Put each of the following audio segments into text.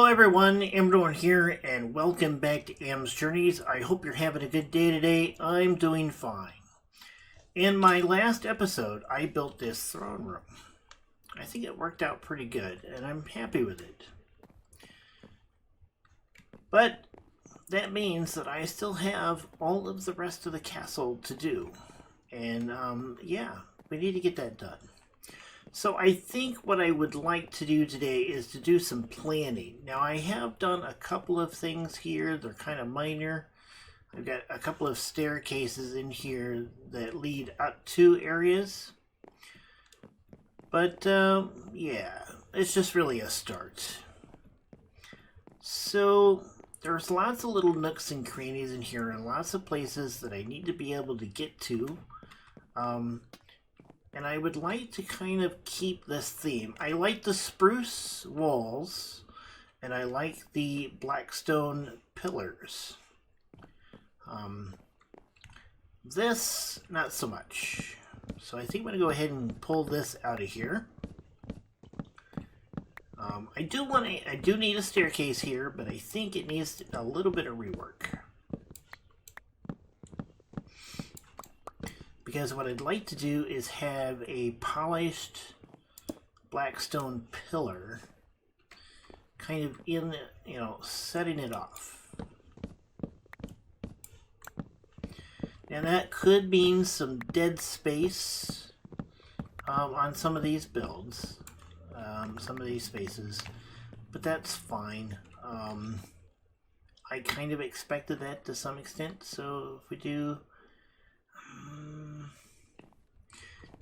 everyone, Amradorn here, and welcome back to sJourneys. I hope you're having a good day today. I'm doing fine. In my last episode, I built this throne room. I think it worked out pretty good, and I'm happy with it. But that means that I still have all of the rest of the castle to do. And yeah, we need to get that done. So I think what I would like to do today is to do some planning. Now I have done a couple of things here. They're kind of minor. I've got a couple of staircases in here that lead up to areas. But yeah, it's just really a start. So there's lots of little nooks and crannies in here and lots of places that I need to be able to get to. And I would like to kind of keep this theme. I like the spruce walls, and I like the blackstone pillars. This, not so much. So I think I'm going to go ahead and pull this out of here. I do need a staircase here, but I think it needs a little bit of rework. Because what I'd like to do is have a polished blackstone pillar kind of in, setting it off. Now that could mean some dead space on some of these builds, some of these spaces, but that's fine. I kind of expected that to some extent, so if we do...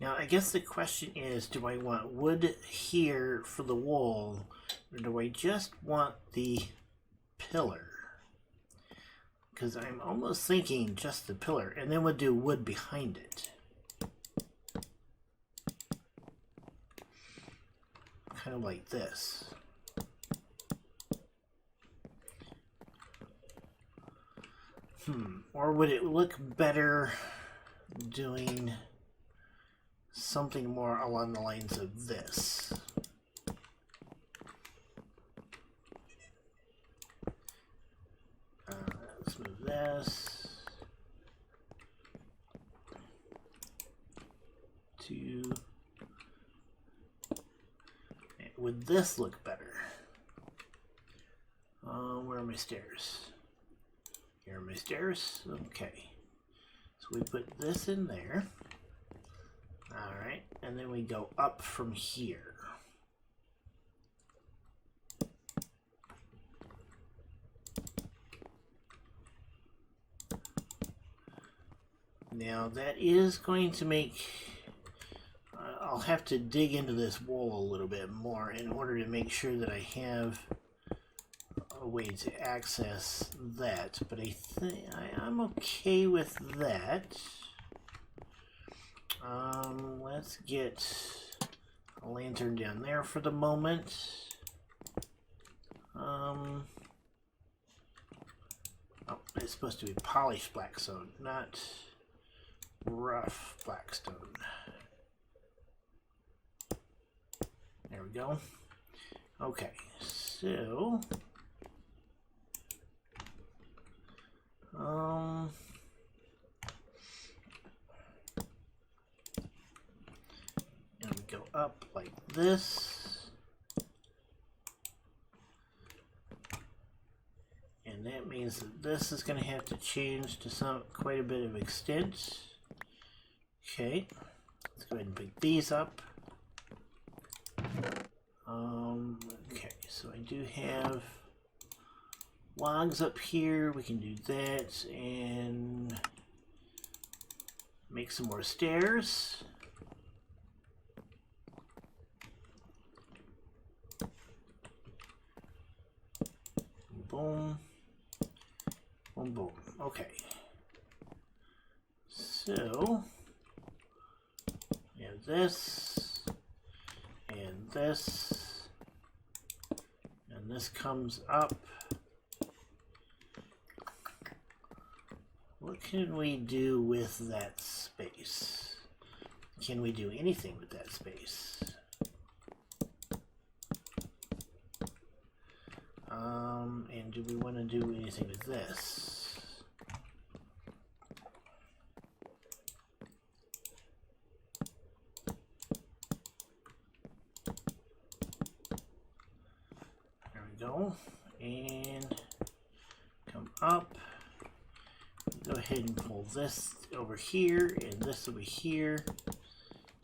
Now, I guess the question is, do I want wood here for the wall, or do I just want the pillar? Because I'm almost thinking just the pillar, and then we'll do wood behind it. Kind of like this. Or would it look better doing something more along the lines of this? Let's move this to... Would this look better? Where are my stairs? Here are my stairs. Okay. So we put this in there. Alright, and then we go up from here. Now that is going to make... I'll have to dig into this wall a little bit more in order to make sure that I have a way to access that, but I think I'm okay with that. Let's get a lantern down there for the moment. Oh, it's supposed to be polished blackstone, not rough blackstone. There we go. Okay, so and we go up like this, and that means that this is going to have to change to quite a bit of extent. Okay, let's go ahead and pick these up. Okay, so I do have logs up here. We can do that and make some more stairs. Boom. Boom, boom. Okay. So, we have this, and this, and this comes up. What can we do with that space? Can we do anything with that space? do we want to do anything with this? There we go. And come up. Go ahead and pull this over here and this over here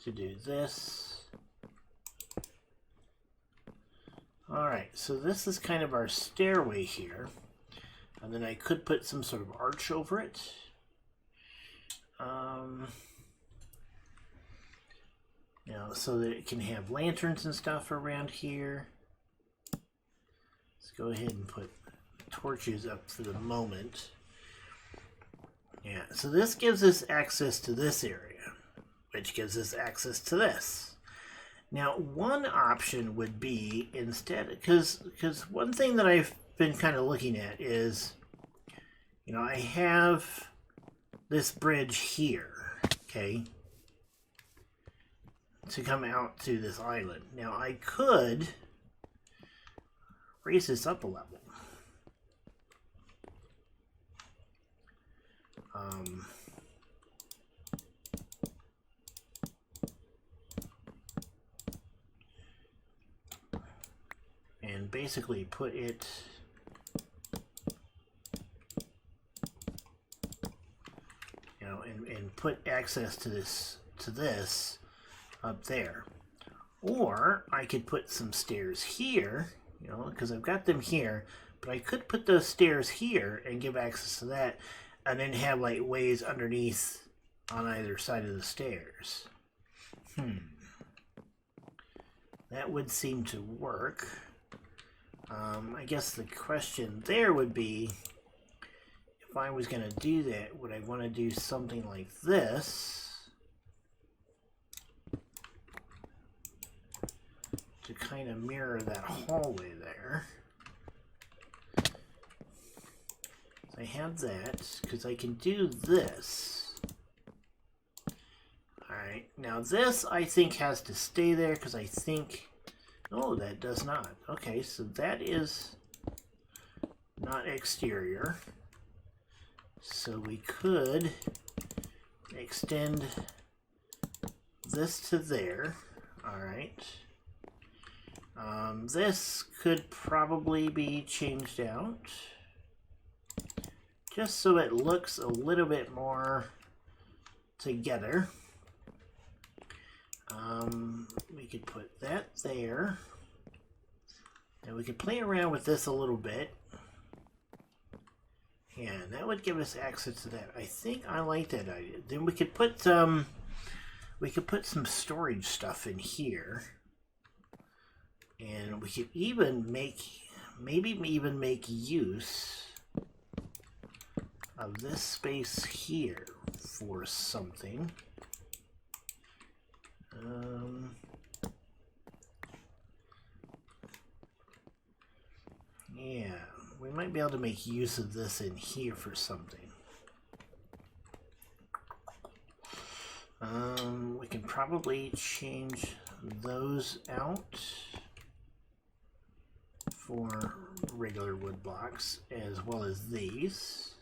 to do this. Alright, so this is kind of our stairway here. And then I could put some sort of arch over it. You know, so that it can have lanterns and stuff around here. Let's go ahead and put torches up for the moment. Yeah, so this gives us access to this area, which gives us access to this. Now, one option would be instead, because one thing that I've been kind of looking at is, you know, I have this bridge here, okay, to come out to this island. Now, I could raise this up a level. And basically put it and put access to this up there. Or I could put some stairs here, you know, because I've got them here, but I could put those stairs here and give access to that, and then have like ways underneath on either side of the stairs. That would seem to work. I guess the question there would be, if I was going to do that, would I want to do something like this to kind of mirror that hallway there? I have that because I can do this. Alright, now this I think has to stay there because I think... Oh, that does not. Okay, so that is not exterior. So we could extend this to there. Alright. This could probably be changed out, just so it looks a little bit more together. We could put that there. And we could play around with this a little bit. Yeah, and that would give us access to that. I think I like that idea. Then we could put some storage stuff in here. And we could even maybe even make use of this space here for something. Yeah, we might be able to make use of this in here for something. We can probably change those out for regular wood blocks as well as these.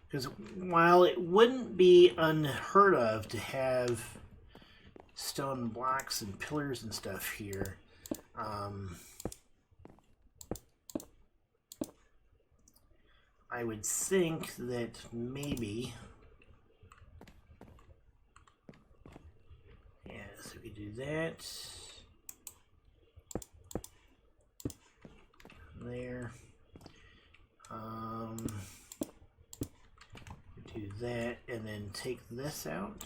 Because while it wouldn't be unheard of to have stone blocks and pillars and stuff here, I would think that maybe, yeah, so we do that there. Do that and then take this out.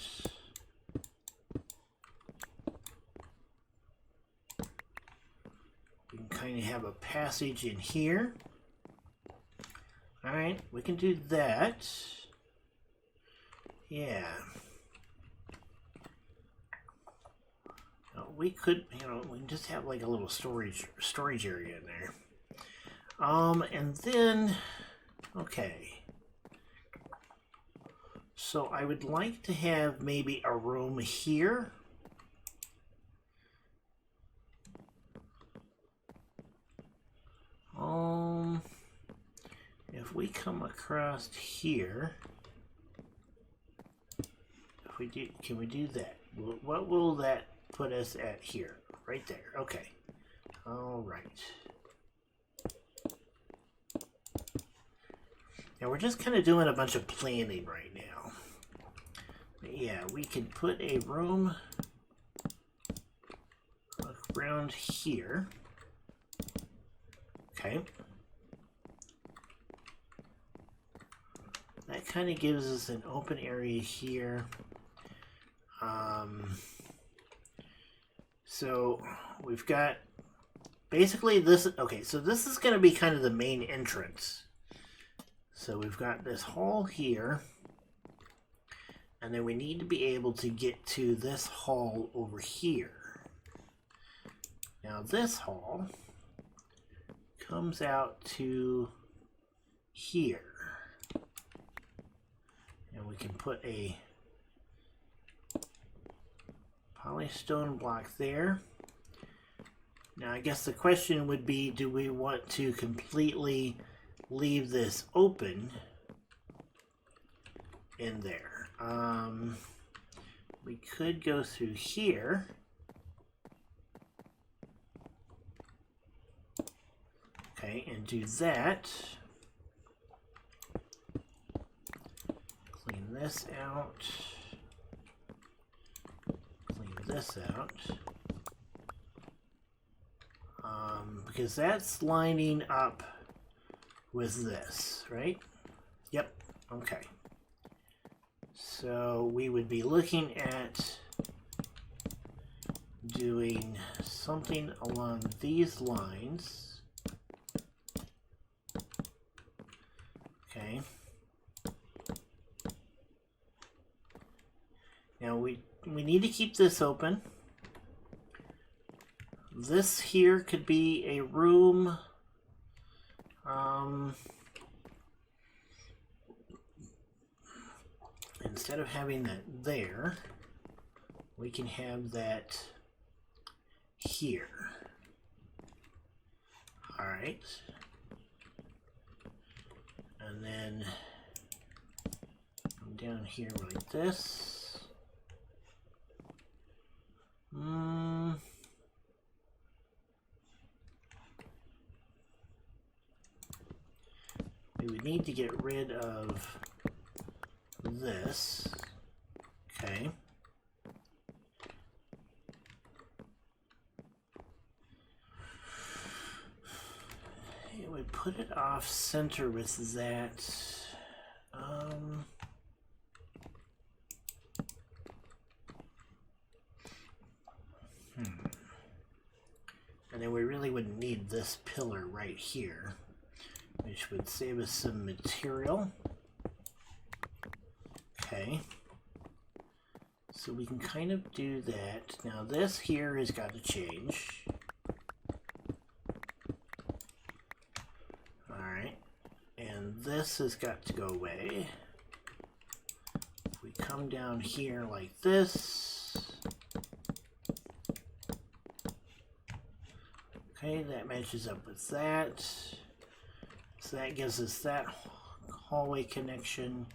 We can kind of have a passage in here. Alright, we can do that. Yeah. We could, you know, we can just have like a little storage area in there. And then, okay. So I would like to have maybe a room here. if we come across here, if we do, can we do that? What will that put us at here? Right there. Okay. All right. Now we're just kind of doing a bunch of planning right now. But yeah, we can put a room around here. Okay. That kind of gives us an open area here. So we've got basically this. Okay, so this is going to be kind of the main entrance. So we've got this hall here, and then we need to be able to get to this hall over here. Now this hall comes out to here, and we can put a polystone block there. Now I guess the question would be, do we want to completely leave this open in there? We could go through here. Okay, and do that. Clean this out. Clean this out. Because that's lining up with this, right? Yep, okay. So we would be looking at doing something along these lines. Okay. Now we need to keep this open. This here could be a room. Instead of having that there, we can have that here. All right. And then come down here like this. We would need to get rid of this. Okay. It would put it off center with that. And then we really wouldn't need this pillar right here, which would save us some material. Okay. So we can kind of do that. Now this here has got to change. Alright. And this has got to go away. If we come down here like this. Okay, that matches up with that. So that gives us that hallway connection.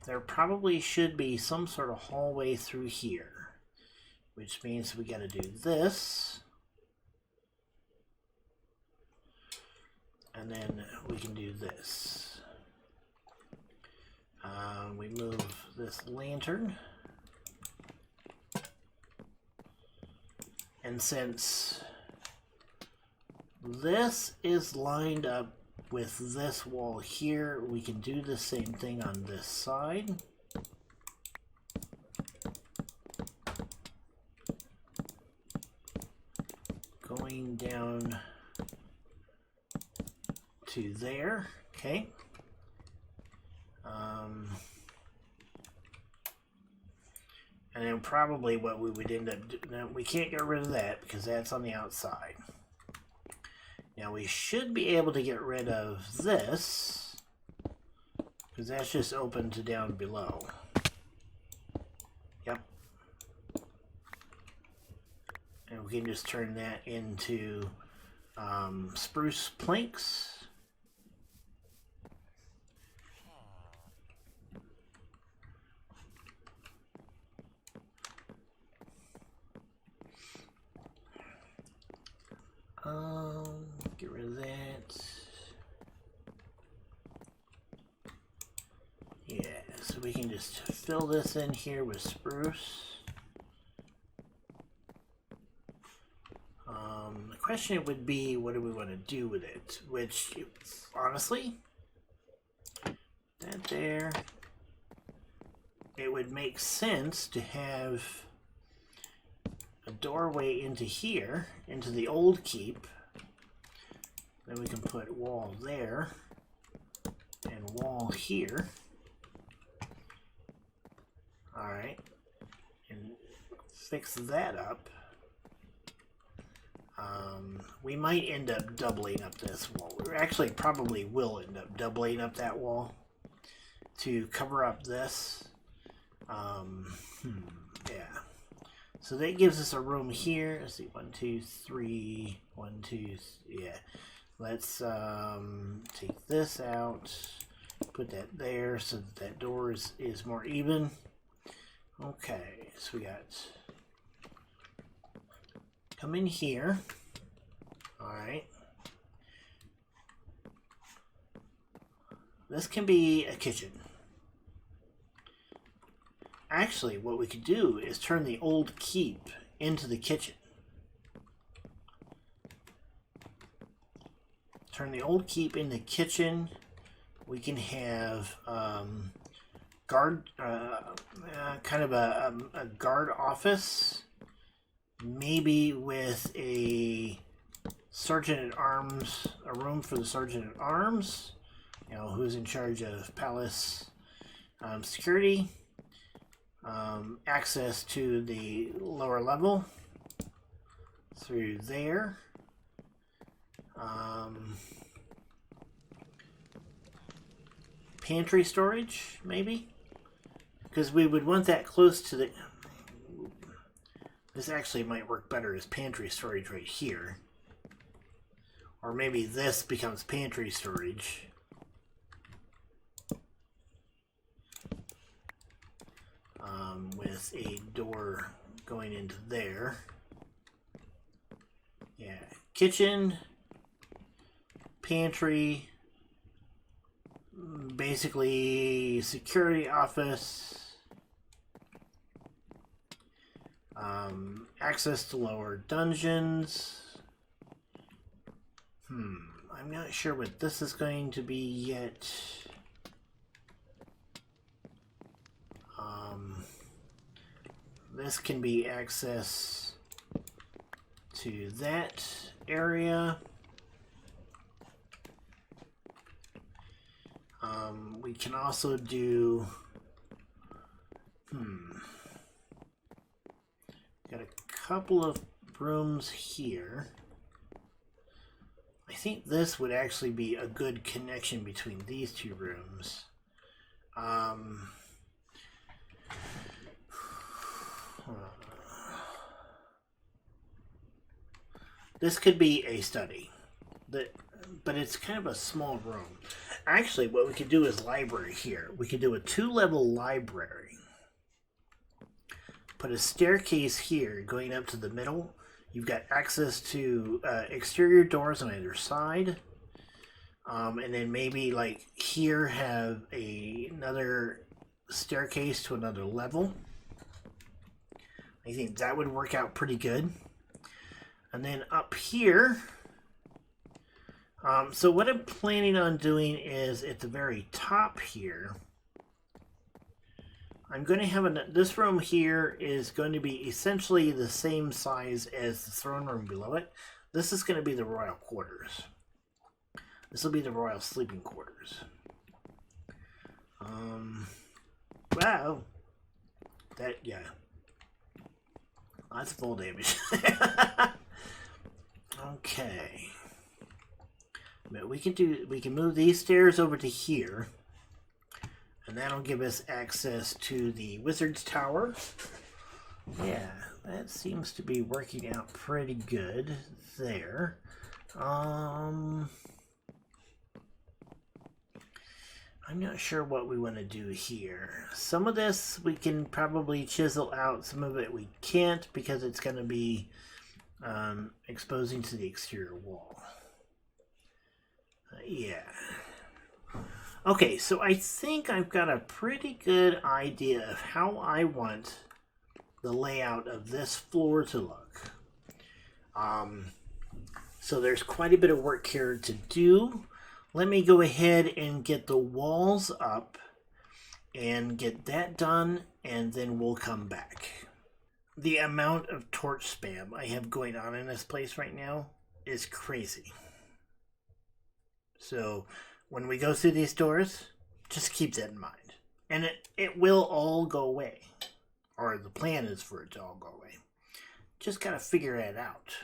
There probably should be some sort of hallway through here, which means we got to do this. And then we can do this. We move this lantern. And since this is lined up with this wall here, we can do the same thing on this side. Going down to there, okay. And then probably what we would end up doing, now we can't get rid of that because that's on the outside. Now we should be able to get rid of this because that's just open to down below. Yep. And we can just turn that into spruce planks. Get rid of that. Yeah, so we can just fill this in here with spruce. The question would be, what do we want to do with it? Which, honestly, that there, it would make sense to have a doorway into here, into the old keep. Then we can put wall there and wall here. Alright, and fix that up. We might end up doubling up this wall. We actually probably will end up doubling up that wall to cover up this. Yeah. So that gives us a room here. Let's see, 1, 2, 3, 1, 2, yeah. Let's take this out, put that there so that that door is more even. Okay, so we got, come in here. All right. This can be a kitchen. Actually, what we could do is turn the old keep into the kitchen. Turn the old keep into the kitchen. We can have guard, kind of a guard office, maybe with a sergeant at arms, a room for the sergeant at arms, you know, who's in charge of palace security. Access to the lower level through there. Pantry storage, maybe? Because we would want that close to the... This actually might work better as pantry storage right here. Or maybe this becomes pantry storage. With a door going into there. Yeah, kitchen, pantry, basically security office, access to lower dungeons. I'm not sure what this is going to be yet. This can be access to that area. We can also do, got a couple of rooms here. I think this would actually be a good connection between these two rooms. This could be a study, but it's kind of a small room. Actually, what we could do is library here. We could do a 2-level library. Put a staircase here going up to the middle. You've got access to exterior doors on either side. And then maybe like here have another staircase to another level. I think that would work out pretty good. And then up here, so what I'm planning on doing is at the very top here, I'm going to have this room here is going to be essentially the same size as the throne room below it. This is going to be the royal quarters. This will be the royal sleeping quarters. Wow. That, yeah. That's full damage. Okay. But we can move these stairs over to here. And that'll give us access to the wizard's tower. Yeah, that seems to be working out pretty good there. I'm not sure what we want to do here. Some of this we can probably chisel out. Some of it we can't because it's going to be exposing to the exterior wall. Yeah. Okay, so I think I've got a pretty good idea of how I want the layout of this floor to look. So there's quite a bit of work here to do. Let me go ahead and get the walls up and get that done, and then we'll come back. The amount of torch spam I have going on in this place right now is crazy. So when we go through these doors, just keep that in mind. And it will all go away. Or the plan is for it to all go away. Just gotta figure it out.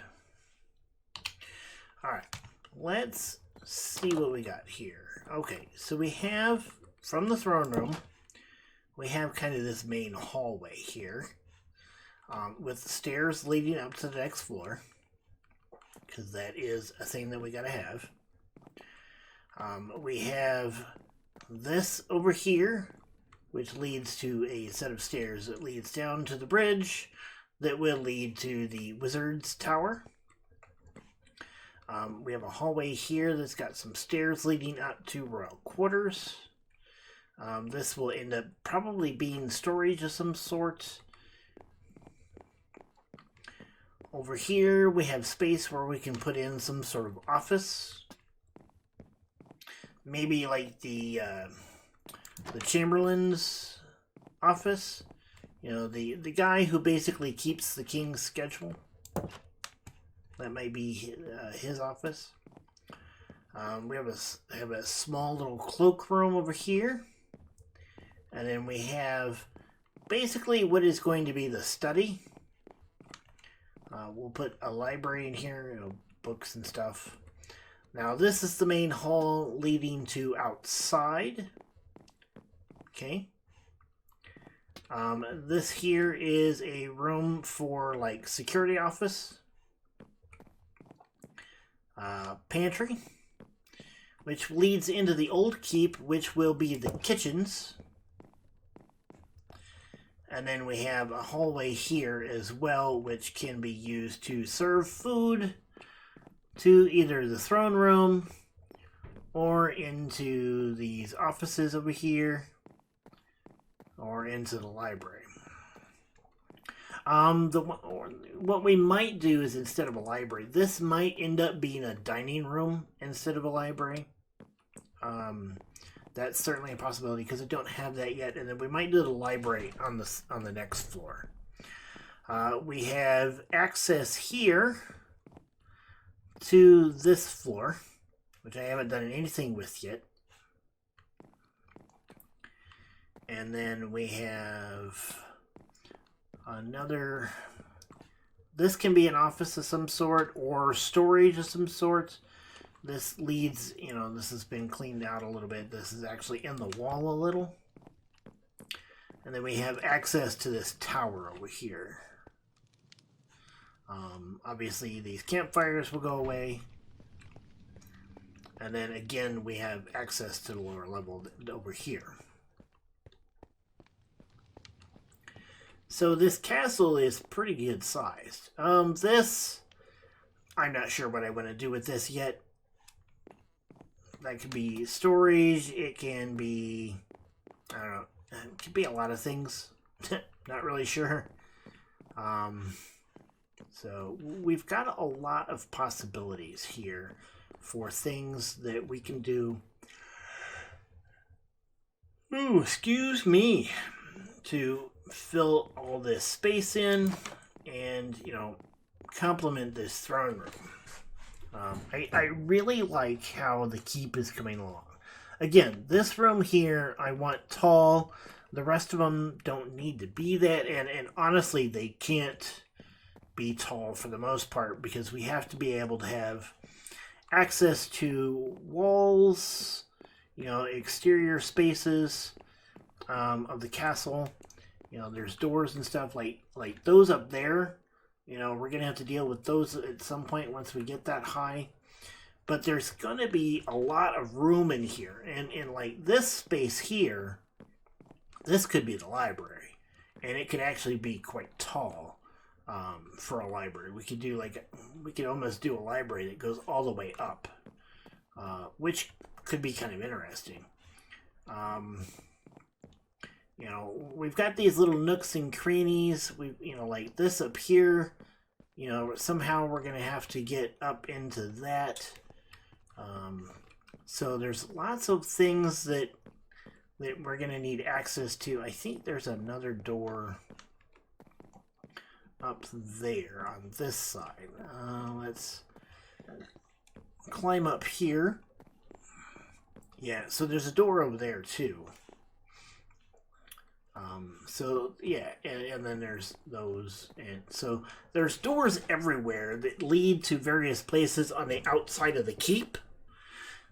Alright, let's see what we got here. Okay, so we have, from the throne room, we have kind of this main hallway here. With the stairs leading up to the next floor. Because that is a thing that we gotta have. We have this over here, which leads to a set of stairs that leads down to the bridge that will lead to the wizard's tower. We have a hallway here that's got some stairs leading up to royal quarters. This will end up probably being storage of some sort. Over here we have space where we can put in some sort of office. Maybe like the Chamberlain's office. You know, the guy who basically keeps the king's schedule. That might be his office. We have a small little cloakroom over here. And then we have basically what is going to be the study. We'll put a library in here, you know, books and stuff. Now this is the main hall leading to outside. Okay. This here is a room for like security office. Pantry, which leads into the old keep, which will be the kitchens. And then we have a hallway here as well, which can be used to serve food to either the throne room or into these offices over here or into the library. What we might do is, instead of a library, this might end up being a dining room instead of a library. That's certainly a possibility because I don't have that yet. And then we might do the library on the next floor. We have access here to this floor, which I haven't done anything with yet. And then we have another. This can be an office of some sort or storage of some sort. This leads, you know, this has been cleaned out a little bit. This is actually in the wall a little. And then we have access to this tower over here. Obviously, these campfires will go away. And then again, we have access to the lower level over here. So this castle is pretty good sized. This, I'm not sure what I want to do with this yet. That could be storage. It can be, I don't know. It could be a lot of things. Not really sure. So we've got a lot of possibilities here for things that we can do. Ooh, excuse me. To fill all this space in and, you know, complement this throne room. I really like how the keep is coming along. Again, this room here, I want tall. The rest of them don't need to be that. And honestly, they can't be tall for the most part because we have to be able to have access to walls, you know, exterior spaces of the castle. You know, there's doors and stuff like those up there. You know, we're going to have to deal with those at some point once we get that high. but there's going to be a lot of room in here. And in like this space here, this could be the library. And it could actually be quite tall for a library. We could almost do a library that goes all the way up, which could be kind of interesting. You know, we've got these little nooks and crannies. Like this up here, somehow we're going to have to get up into that. So there's lots of things that we're going to need access to. I think there's another door up there on this side. Let's climb up here. Yeah, so there's a door over there too. So yeah, and then there's those, and so there's doors everywhere that lead to various places on the outside of the keep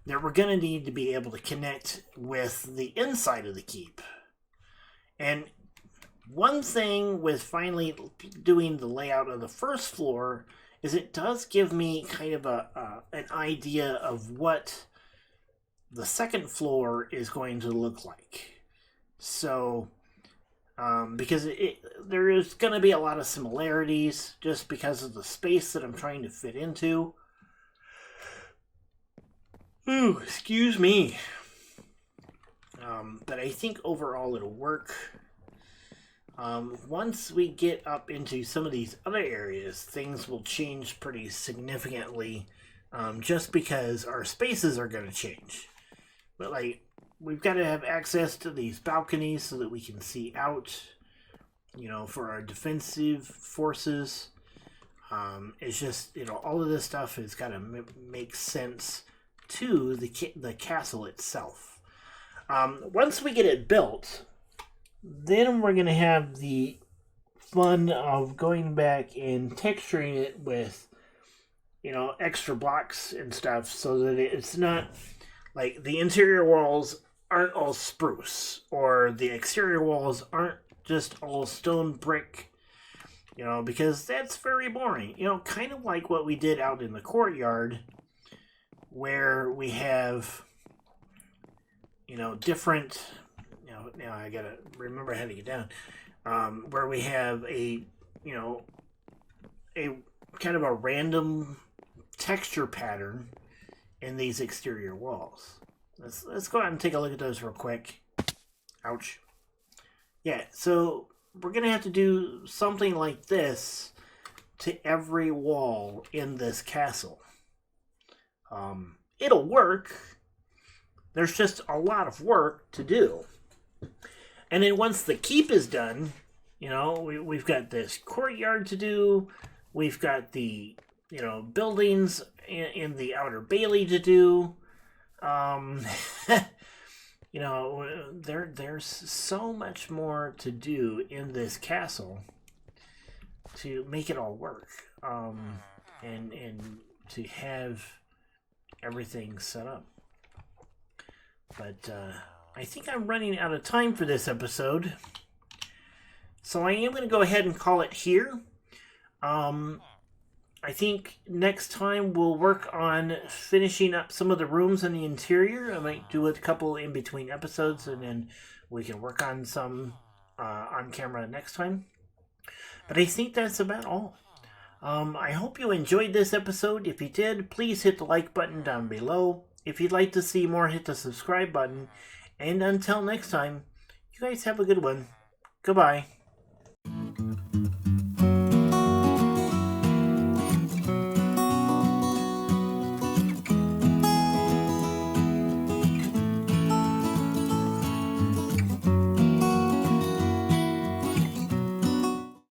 that we're going to need to be able to connect with the inside of the keep. And one thing with finally doing the layout of the first floor is it does give me kind of an idea of what the second floor is going to look like. So because there is going to be a lot of similarities just because of the space that I'm trying to fit into. Ooh, excuse me. But I think overall it'll work. Once we get up into some of these other areas, things will change pretty significantly, just because our spaces are going to change. But like, we've got to have access to these balconies so that we can see out, for our defensive forces. It's just, all of this stuff has got to make sense to the castle itself. Once we get it built, then we're going to have the fun of going back and texturing it with, extra blocks and stuff so that it's not like the interior walls aren't all spruce, or the exterior walls aren't just all stone brick, because that's very boring. Kind of like what we did out in the courtyard, where we have, different, now I gotta remember how to get down, where we have a kind of a random texture pattern in these exterior walls. Let's go out and take a look at those real quick. Ouch. Yeah, so we're going to have to do something like this to every wall in this castle. It'll work. There's just a lot of work to do. And then once the keep is done, we've got this courtyard to do. We've got the, buildings in the outer bailey to do. There's so much more to do in this castle to make it all work, and to have everything set up. But I think I'm running out of time for this episode, so I am going to go ahead and call it here. I think next time we'll work on finishing up some of the rooms in the interior. I might do a couple in between episodes, and then we can work on some on camera next time. But I think that's about all. I hope you enjoyed this episode. If you did, please hit the like button down below. If you'd like to see more, hit the subscribe button. And until next time, you guys have a good one. Goodbye.